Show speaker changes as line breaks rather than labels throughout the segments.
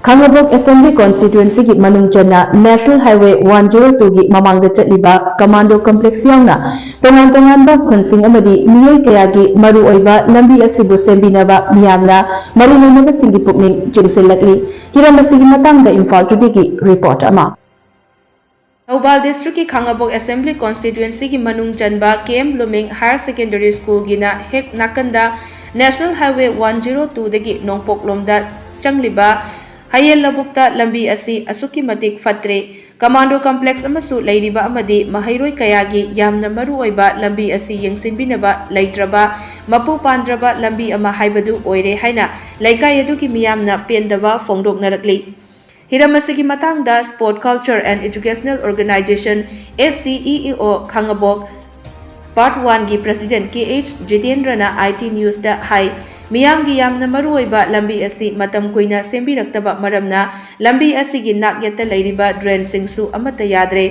Khangabok Assembly Constituency ki manung chana National Highway 102 ki mamangda chatliba Commando Complex yauna tongan ba khonsing amadi miyai kaya ki maru oiba lambi asibu sembinaba miyamna marinaba singi pukning jingsilakli hiramasi matangda Imphal Khudinggi report ama
Thobal District ki Khangabok Assembly Constituency ki manung chanba KM Luming Higher Secondary School gina hek nakanda National Highway 102 dagi nongpok lomda changliba Hayel labukta lambi asi asuki matik fatre Commando Complex amasu leiriba amadi mahairoi kayagi yamna maru oiba lambi asi yengsinbinaba leitraba mapu pandraba lambi ama haibadu oire haina laikai aduki miyamna pendaba fongdoknarakli Hiramasigi matangda Sport Culture and Educational Organization SCEEO Khangabok Part 1 gi President KH Jitendrana IT News da hai Miyam gi yamna maruoiba lambi asi matam kuina sembiraktaba maramna lambi asi gi nakyata leiriba drain singsu amata yadre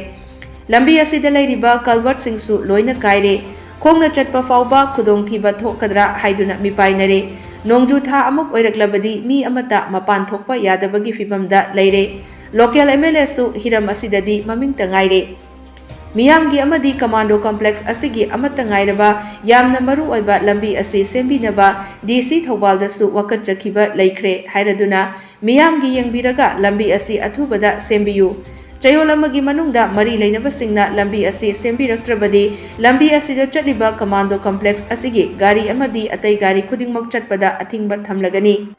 lambi asi da leiriba culvert singsu loina kaire khongna chatpa fauba khudongthiba thokadra haiduna mipainare nongju tha amuk oiraklabadi mi amata mapan thokpa yadabagi fibamda leire local MLA su hiram asidadi maming tangaire Miyam gi amadi Commando Complex asigi amata ngairaba yamna maru oiba lambi asi sembinaba DC Thobal da su wakat jakhiba laikre hairaduna Miyam gi yengbiraga lambi asi Athubada sembiyu Chayolamagi manungda mari leinaba singna lambi asi sembiraktrabadi lambi asi da chatliba Commando Complex asigi Gari amadi atai Gari Khudingmak chatpada athingba Thamlagani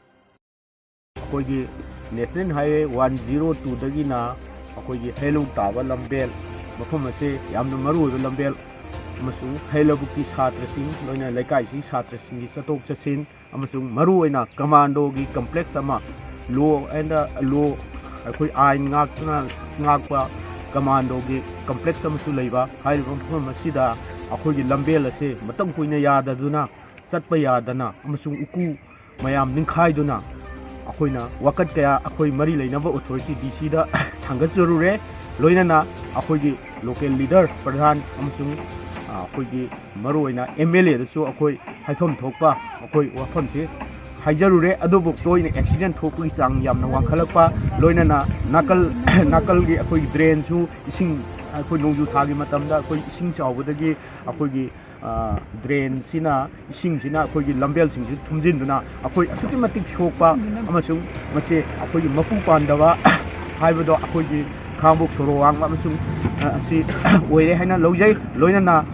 Akoigi National Highway 102 dagina akoigi Hello Taba Lambel mafam ase yamna maru oiba lambel amasung Helabukti satrasing loina laikai satrasing gi satok chasin amasung maru oina Commando gi complex ama law and law akoi ain ngakpa Commando gi complex amasu leiba haiba mafam asida akoi gi lambel ase matam kuina yadaduna satpa yadana amasung uku mayam ningkhaiduna akoina wakat kaya akoi mari leinaba authority DC da thangat jarure loinana akoigi local leader pradhan amasung akoigi maroina MLA dasu akoi haifam thokpa akoi wafam che haijarure adubu toina accident thokli sang yamna wangkhalakpa loinana nakal gi akoi drain su ising akoi nongju thagi matamda akoi ising chawbadagi akoigi drain sina ising sina akoigi lambel sing thumjinduna akoi asuki matik sokpa amasung mase akoigi mapu pandaba haibado akoigi Khambok soro ang amasung asi oire haina lojai loinana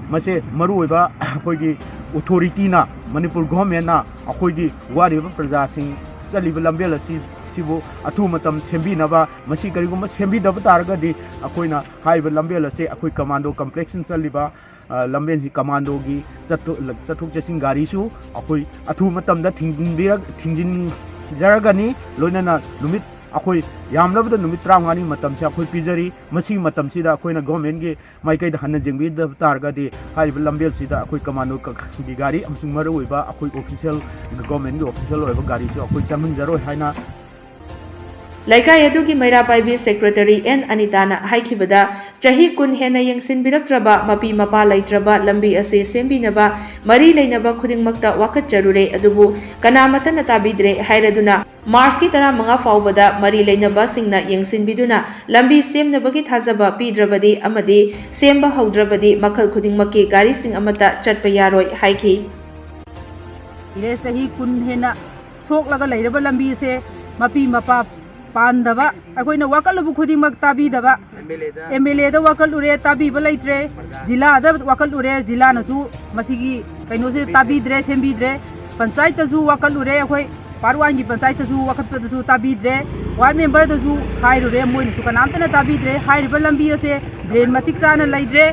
mase maru oiba akoigi authority na Manipur government na akoigi wariba praja sing chaliba lambel asi sibu athu matam sembi naba masi kariguma sembi dab targa di akoina haiba lambel ase akoi Commando Complex chaliba lamben si Commando gi chathuk chasing gari su akoi athu matam da thingjin jaragani loinana lumit akoi yamlabda numit tramngani matam cha akoi pijari masi matam sida akoina government ge maikai da hanna jengbi da targa de haiba lambel sida akoi Commando gi gari amsung maru oiba akoi official government ge official oiba gari su akoi chamun jaro haina
Laikai adugi Maira Paibi Secretary N Anitana haikibada chahi kun hena yengsinbiraktraba mapi mapa laitraba lambi ase sembinaba mari leinaba khudingmakta wakat jarure adubu kanamatana tabidre hairaduna Mars ki tara manga faubada mari leinaba singna yengsinbiduna lambi semnabagi thajaba pidrabadi amadi semba haudrabadi makhal khudingmakki gari sing amata chatpa yaroi haiki
ire sahi kun hena sok laga leiraba lambi se mapi mapa Pandava, akoina wakalabu khudingmak tabidaba MLA da wakal ure tabiba leitre jila da wakal ure jila nasu masigi kaino se tabidre sembidre panchayat su wakal ure akoi parwan gi panchayat su wakat pa su tabidre ward member da su hairure moin su kanamtana tabidre hairiba lambi ase drain matik chana leidre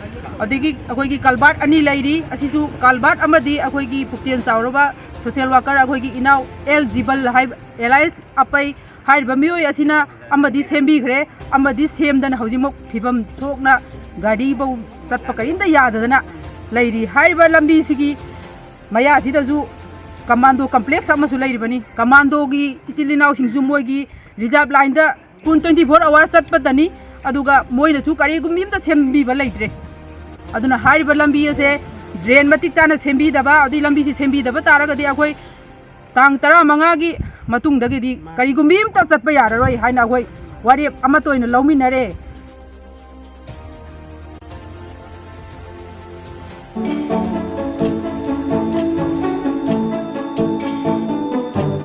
adigi akoi gi kalbat ani leiri asisu kalbat amadi akoi gi pukchen sauraba social worker akoi gi inau eligible hai LIS apai Hairba miyoi asina amadi sembigre amadi semdana hojimok phibam sokna gari bau chatpa kainda yadadana leiri hairba lambi sigi maya sida ju Commando Complex amasu leiribani Commando gi isilinau singju moi gi reserve line da 24 hours chatpa dani aduga moina su kari gumim da sembi ba leitre aduna hairba lambi ase drain matik chana sembi daba adi lambi si sembi daba taraga di akoi tang tara manga gi ꯃꯇꯨꯡꯗꯒꯤꯗꯤ ꯀꯔꯤꯒꯨꯝꯕꯤ ꯑꯃꯇ ꯆꯠꯄ ꯌꯥꯔꯔꯣꯏ ꯍꯥꯏꯅ ꯑꯩꯈꯣꯏ ꯋꯥꯔꯦꯞ ꯑꯃꯠꯇ ꯑꯣꯏꯅ ꯂꯧꯃꯤꯟꯅꯔꯦ